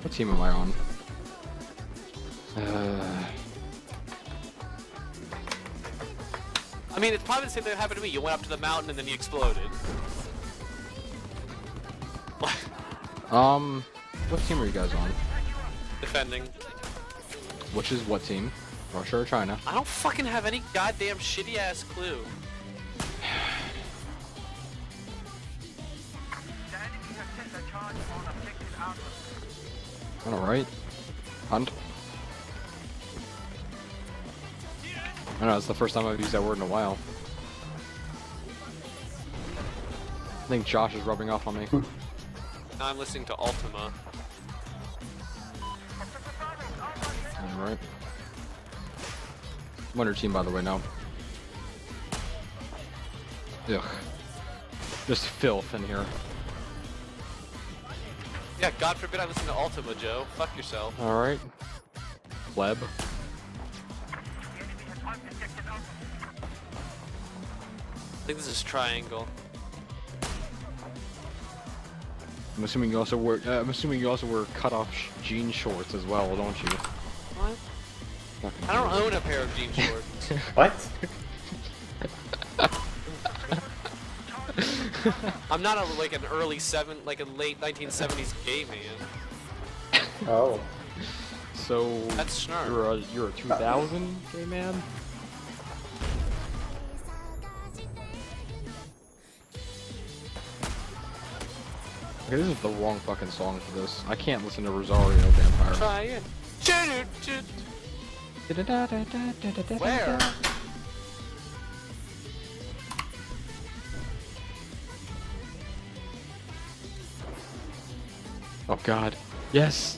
What team am I on? I mean, it's probably the same thing that happened to me. You went up to the mountain and then you exploded. What team are you guys on? Defending. Which is what team? Russia or China? I don't fucking have any goddamn shitty ass clue. Alright. Hunt. I don't know, it's the first time I've used that word in a while. I think Josh is rubbing off on me. Now I'm listening to Ultima. Alright. Winner team, by the way, now. Ugh. Just filth in here. Yeah, God forbid I listen to Ultima, Joe. Fuck yourself. Alright. Pleb. I think this is Triangle. I'm assuming you also wear cut-off jean shorts as well, don't you? What? I don't own a pair of jean shorts. What? I'm not like an like a late 1970s gay man. Oh. So That's snark. you're a 2000 gay man? Okay, this is the wrong fucking song for this. I can't listen to Rosario Vampire. Try it. Where? Oh god. Yes!